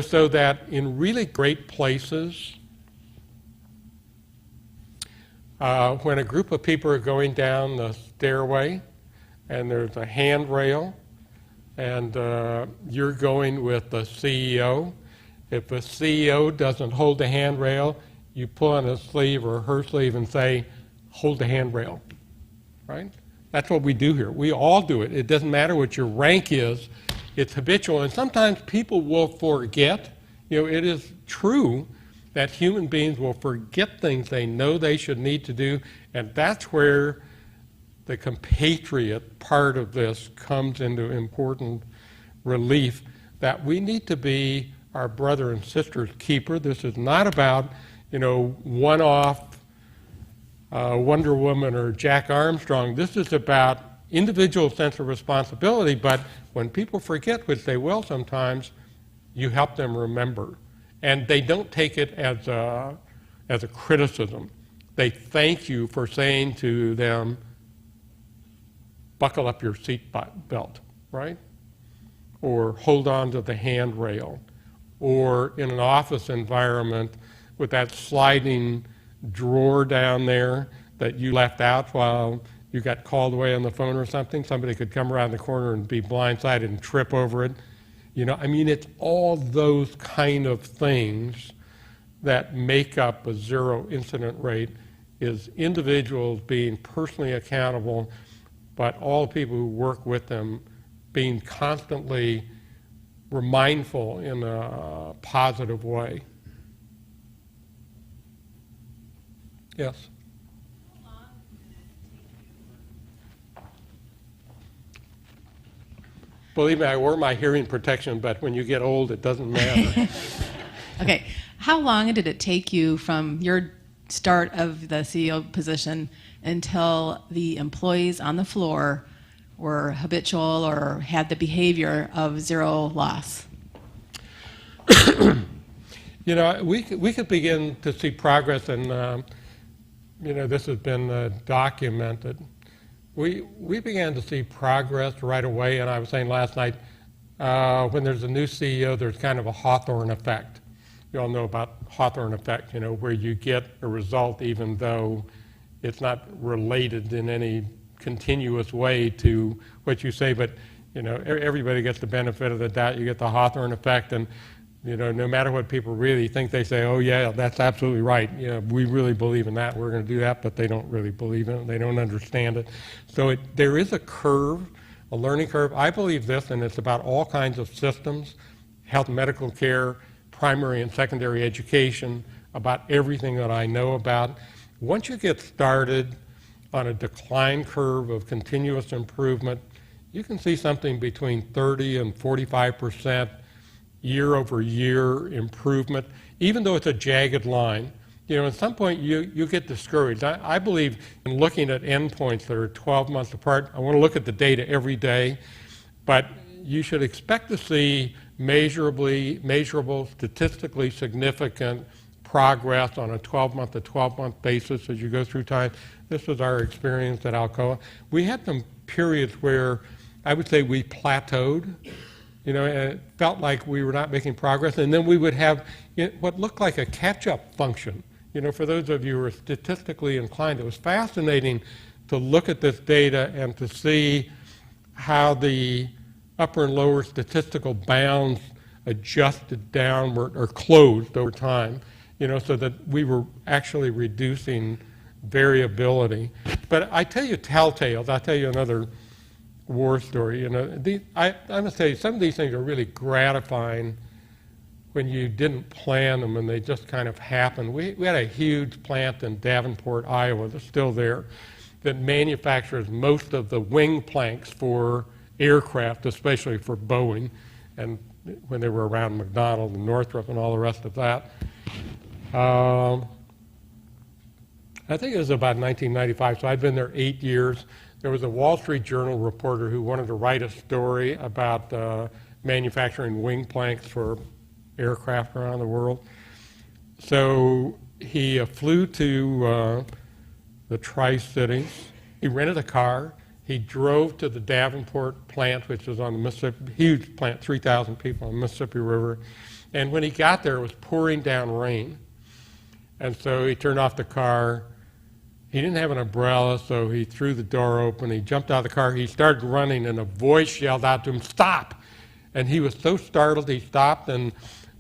so that in really great places, when a group of people are going down the stairway and there's a handrail and you're going with the CEO, if the CEO doesn't hold the handrail, you pull on his sleeve or her sleeve and say, hold the handrail, right? That's what we do here. We all do it. It doesn't matter what your rank is. It's habitual. And sometimes people will forget. It is true that human beings will forget things they know they should need to do, and that's where the compatriot part of this comes into important relief, that we need to be our brother and sister's keeper. This is not about, one-off Wonder Woman or Jack Armstrong. This is about individual sense of responsibility, but when people forget, which they will sometimes, you help them remember. And they don't take it as a criticism. They thank you for saying to them, buckle up your seat belt, right? or hold on to the handrail, or in an office environment with that sliding drawer down there that you left out while you got called away on the phone or something. Somebody could come around the corner and be blindsided and trip over it. You know, I mean, it's all those kind of things that make up a zero incident rate, is individuals being personally accountable, but all people who work with them being constantly mindful in a positive way. Yes? Believe me, I wear my hearing protection, but when you get old, it doesn't matter.
Okay. How long did it take you from your start of the CEO position until the employees on the floor were habitual or had the behavior of zero loss?
You know, we could begin to see progress, and you know, this has been documented. We began to see progress right away, and I was saying last night, when there's a new CEO, there's kind of a Hawthorne effect. You all know about Hawthorne effect, you know, where you get a result even though it's not related in any continuous way to what you say, but, you know, everybody gets the benefit of the doubt. You get the Hawthorne effect, and, you know, no matter what people really think, they say, oh, yeah, that's absolutely right. You know, we really believe in that. We're going to do that, but they don't really believe in it. They don't understand it. So there is a curve, a learning curve. I believe this, and it's about all kinds of systems, health and medical care, primary and secondary education, about everything that I know about. Once you get started on a decline curve of continuous improvement, you can see something between 30 and 45% year over year improvement, even though it's a jagged line. You know, at some point you get discouraged. I believe in looking at endpoints that are 12 months apart. I want to look at the data every day, but you should expect to see measurable, statistically significant progress on a 12-month to 12-month basis as you go through time. This was our experience at Alcoa. We had some periods where I would say we plateaued, you know, and it felt like we were not making progress, and then we would have what looked like a catch-up function. You know, for those of you who are statistically inclined, it was fascinating to look at this data and to see how the upper and lower statistical bounds adjusted downward or closed over time, you know, so that we were actually reducing variability. But I tell you telltales. I'll tell you another war story. You know, I must tell you, some of these things are really gratifying when you didn't plan them and they just kind of happened. We had a huge plant in Davenport, Iowa, that's still there, that manufactures most of the wing planks for aircraft, especially for Boeing, and when they were around McDonnell and Northrop and all the rest of that. I think it was about 1995, so I'd been there 8 years. There was a Wall Street Journal reporter who wanted to write a story about manufacturing wing planks for aircraft around the world. So he flew to the Tri-Cities. He rented a car. He drove to the Davenport plant, which was on the Mississippi, huge plant, 3,000 people on the Mississippi River. And when he got there, it was pouring down rain. And so he turned off the car. He didn't have an umbrella, so he threw the door open. He jumped out of the car. He started running, and a voice yelled out to him, "Stop!" And he was so startled, he stopped, and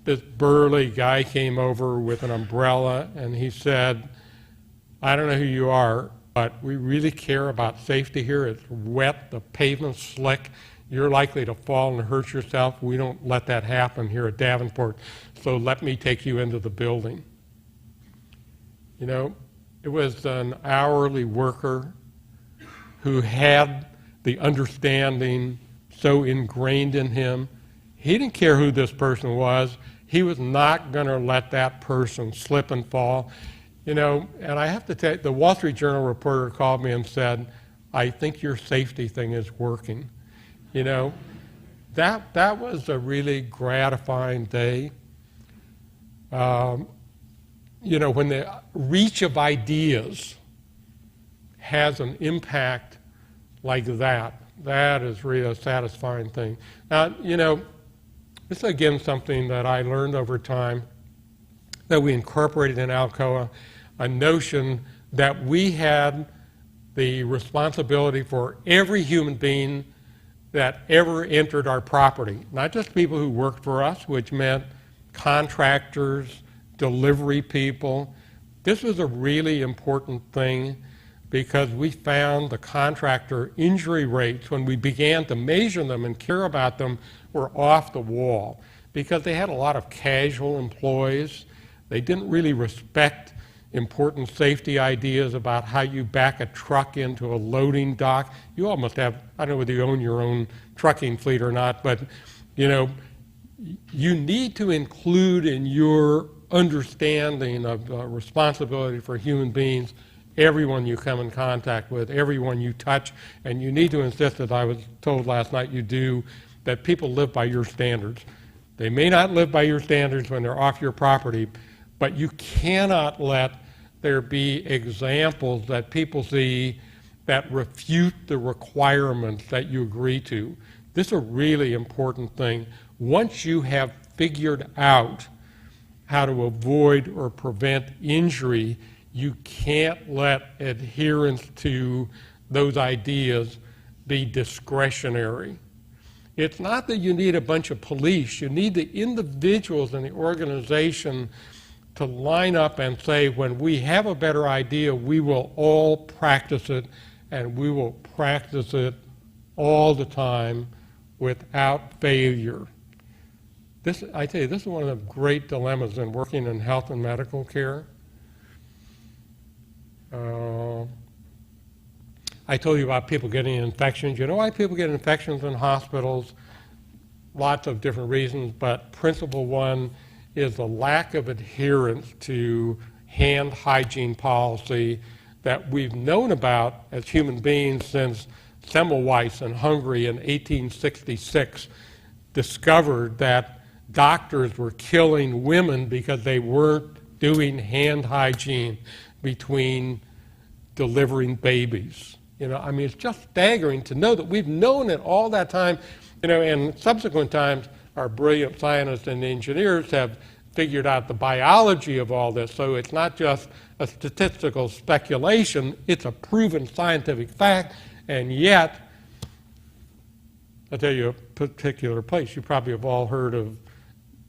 this burly guy came over with an umbrella, and he said, "I don't know who you are, but we really care about safety here. It's wet, the pavement's slick. You're likely to fall and hurt yourself. We don't let that happen here at Davenport, so let me take you into the building." You know, it was an hourly worker who had the understanding so ingrained in him. He didn't care who this person was. He was not going to let that person slip and fall. You know, and I have to tell you, the Wall Street Journal reporter called me and said, "I think your safety thing is working." You know, that was a really gratifying day. You know, when the reach of ideas has an impact like that, That is really a satisfying thing. Now, you know, this is again something that I learned over time, that we incorporated in Alcoa, a notion that we had the responsibility for every human being that ever entered our property, not just people who worked for us, which meant contractors, delivery people. This was a really important thing because we found the contractor injury rates, when we began to measure them and care about them, were off the wall because they had a lot of casual employees. They didn't really respect important safety ideas about how you back a truck into a loading dock. You almost have, I don't know whether you own your own trucking fleet or not, but you know, you need to include in your understanding of responsibility for human beings everyone you come in contact with, everyone you touch, and you need to insist, as I was told last night you do, that people live by your standards. They may not live by your standards when they're off your property, but you cannot let there be examples that people see that refute the requirements that you agree to. This is a really important thing. Once you have figured out how to avoid or prevent injury, you can't let adherence to those ideas be discretionary. It's not that you need a bunch of police. You need the individuals in the organization to line up and say, when we have a better idea, we will all practice it, and we will practice it all the time without failure. This, I tell you, this is one of the great dilemmas in working in health and medical care. I told you about people getting infections. You know why people get infections in hospitals? Lots of different reasons, but principal one is the lack of adherence to hand hygiene policy that we've known about as human beings since Semmelweis in Hungary in 1866 discovered that doctors were killing women because they weren't doing hand hygiene between delivering babies. You know, I mean, it's just staggering to know that we've known it all that time. You know, and subsequent times, our brilliant scientists and engineers have figured out the biology of all this. So it's not just a statistical speculation, it's a proven scientific fact. And yet, I'll tell you a particular place. You probably have all heard of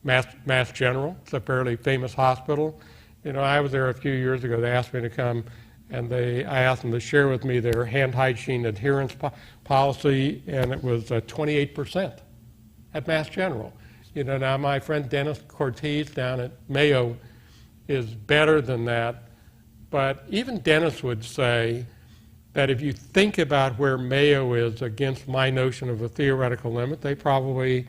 Mass General. It's a fairly famous hospital. You know, I was there a few years ago. They asked me to come, and I asked them to share with me their hand hygiene adherence policy, and it was 28% at Mass General. You know, now my friend Dennis Cortez down at Mayo is better than that, but even Dennis would say that if you think about where Mayo is against my notion of a theoretical limit, they probably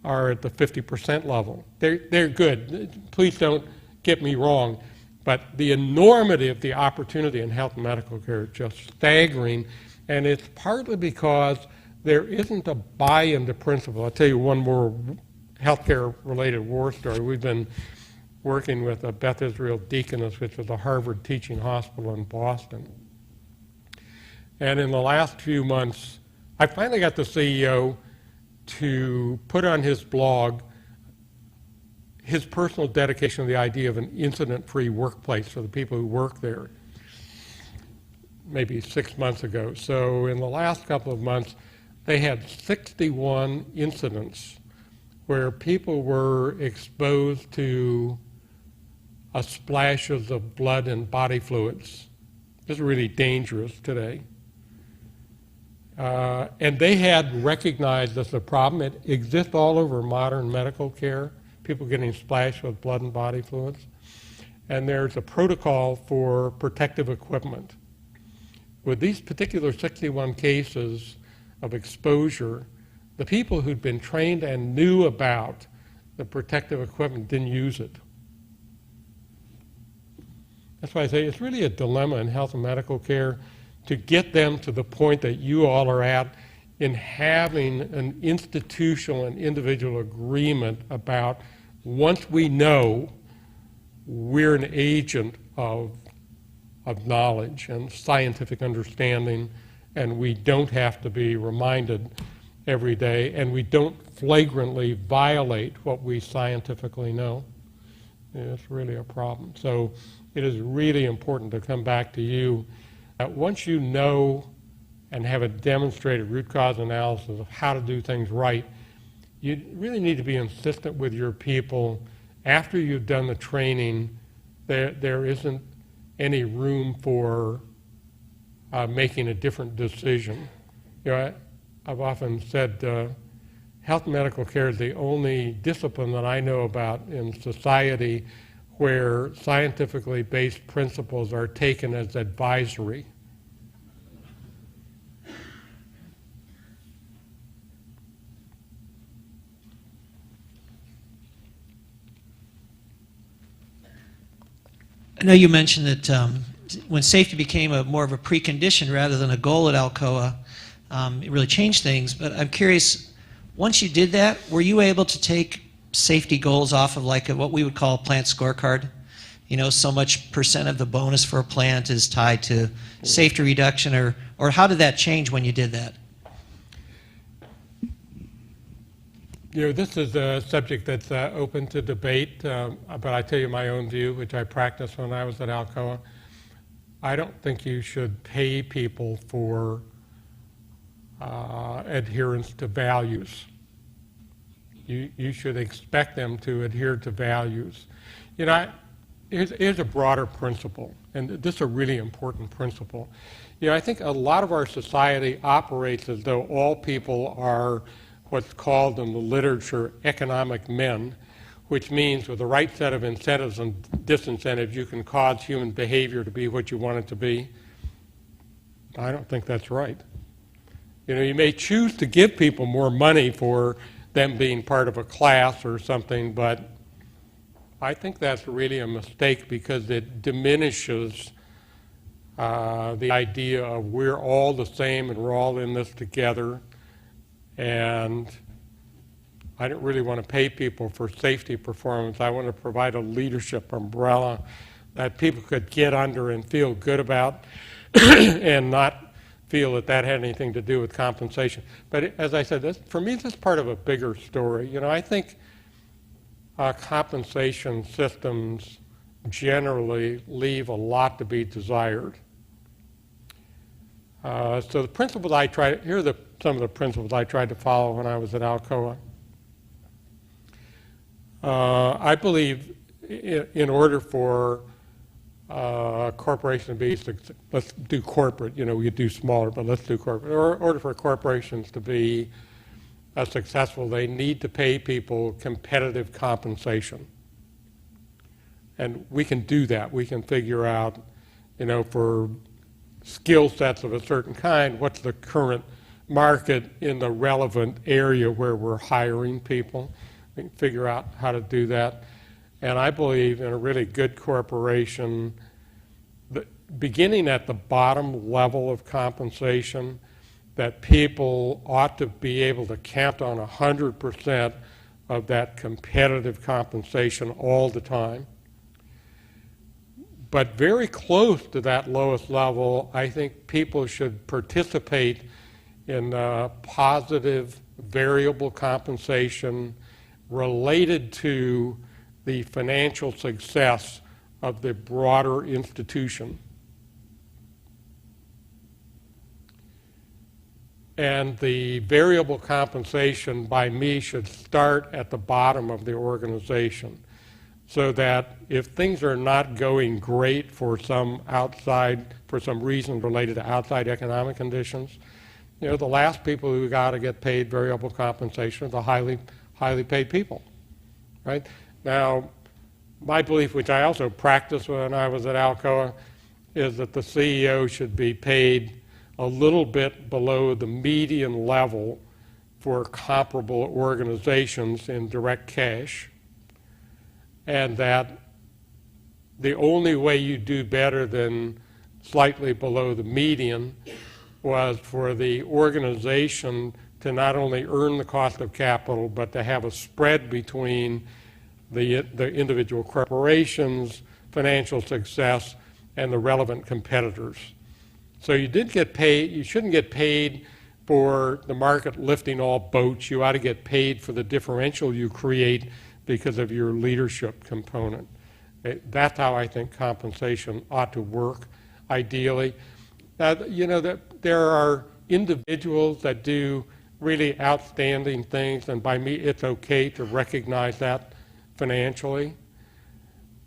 are at the 50% level. They're good. Please don't get me wrong, but the enormity of the opportunity in health and medical care is just staggering, and it's partly because there isn't a buy-in to principle. I'll tell you one more healthcare-related war story. We've been working with a Beth Israel Deaconess, which was a Harvard teaching hospital in Boston. And in the last few months, I finally got the CEO to put on his blog his personal dedication to the idea of an incident-free workplace for the people who work there, maybe 6 months ago. So in the last couple of months, they had 61 incidents where people were exposed to splashes of blood and body fluids. This is really dangerous today. And they had recognized this as a problem. It exists all over modern medical care, people getting splashed with blood and body fluids. And there's a protocol for protective equipment. With these particular 61 cases of exposure, the people who'd been trained and knew about the protective equipment didn't use it. That's why I say it's really a dilemma in health and medical care to get them to the point that you all are at in having an institutional and individual agreement about, once we know, we're an agent of knowledge and scientific understanding, and we don't have to be reminded every day, and we don't flagrantly violate what we scientifically know. It's really a problem. So it is really important to come back to you. Once you know and have a demonstrated root cause analysis of how to do things right, you really need to be insistent with your people. After you've done the training, there isn't any room for making a different decision. You know, I've often said health and medical care is the only discipline that I know about in society where scientifically based principles are taken as advisory.
I know you mentioned that when safety became more of a precondition rather than a goal at Alcoa, it really changed things. But I'm curious, once you did that, were you able to take safety goals off of like what we would call a plant scorecard? You know, so much % of the bonus for a plant is tied to safety reduction, or how did that change when you did that?
You know, this is a subject that's open to debate, but I tell you my own view, which I practiced when I was at Alcoa. I don't think you should pay people for adherence to values. You should expect them to adhere to values. You know, here's a broader principle, and this is a really important principle. You know, I think a lot of our society operates as though all people are what's called in the literature economic men, which means with the right set of incentives and disincentives, you can cause human behavior to be what you want it to be. I don't think that's right. You know, you may choose to give people more money for them being part of a class or something, but I think that's really a mistake because it diminishes the idea of we're all the same and we're all in this together. And I don't really want to pay people for safety performance. I want to provide a leadership umbrella that people could get under and feel good about and not feel that that had anything to do with compensation. But as I said, for me, this is part of a bigger story. You know, I think compensation systems generally leave a lot to be desired. So the principles here are some of the principles I tried to follow when I was at Alcoa. I believe in order for a corporation to be, let's do corporate, you know, we do smaller, but let's do corporate. In order for corporations to be successful, they need to pay people competitive compensation. And we can do that. We can figure out, you know, for skill sets of a certain kind, what's the current market in the relevant area where we're hiring people. We can figure out how to do that. And I believe in a really good corporation, beginning at the bottom level of compensation, that people ought to be able to count on 100% of that competitive compensation all the time. But very close to that lowest level, I think people should participate in positive variable compensation related to the financial success of the broader institution. And the variable compensation by me should start at the bottom of the organization, so that if things are not going great for some reason related to outside economic conditions, you know, the last people who got to get paid variable compensation are the highly paid people, right? Now, my belief, which I also practiced when I was at Alcoa, is that the CEO should be paid a little bit below the median level for comparable organizations in direct cash, and that the only way you do better than slightly below the median was for the organization to not only earn the cost of capital, but to have a spread between the individual corporation's financial success and the relevant competitors. So you did get paid. You shouldn't get paid for the market lifting all boats. You ought to get paid for the differential you create because of your leadership component. That's how I think compensation ought to work, ideally. Now, you know, there are individuals that do really outstanding things, and by me, it's okay to recognize that financially.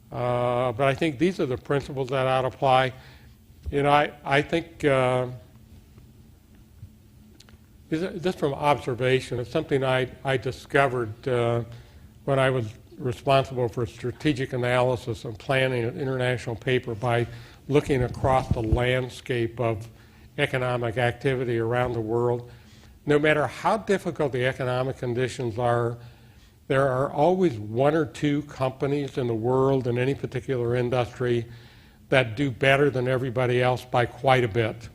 But I think these are the principles that ought to apply. You know, I think just from observation, it's something I discovered when I was responsible for strategic analysis and planning an international paper by looking across the landscape of economic activity around the world. No matter how difficult the economic conditions are, there are always one or two companies in the world in any particular industry that do better than everybody else by quite a bit.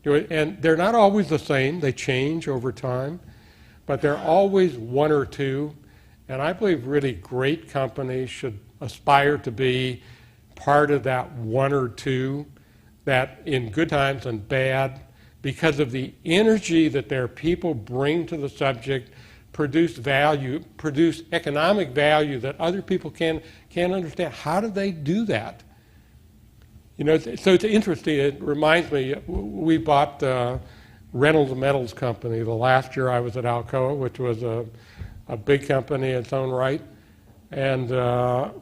And they're not always the same, they change over time, but there are always one or two. And I believe really great companies should aspire to be part of that one or two that in good times and bad, because of the energy that their people bring to the subject, produce value, produce economic value that other people can't understand. How do they do that? You know, so it's interesting. It reminds me, we bought Reynolds Metals Company the last year I was at Alcoa, which was a big company in its own right. And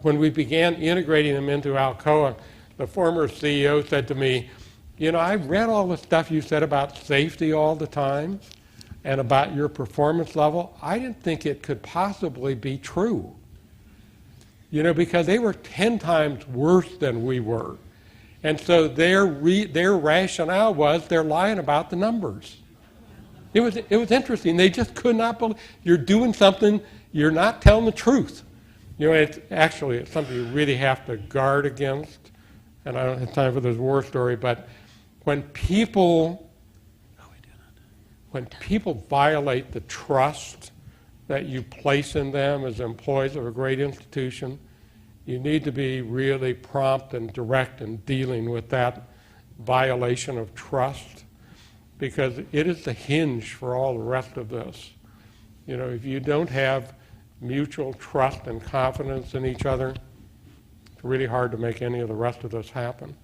when we began integrating them into Alcoa, the former CEO said to me, you know, I read all the stuff you said about safety all the time and about your performance level. I didn't think it could possibly be true. You know, because they were 10 times worse than we were. And so their rationale was they're lying about the numbers. It was interesting. They just could not believe you're doing something, you're not telling the truth. You know, it's something you really have to guard against. And I don't have time for this war story, but when people violate the trust that you place in them as employees of a great institution, you need to be really prompt and direct in dealing with that violation of trust, because it is the hinge for all the rest of this. You know, if you don't have mutual trust and confidence in each other, it's really hard to make any of the rest of this happen.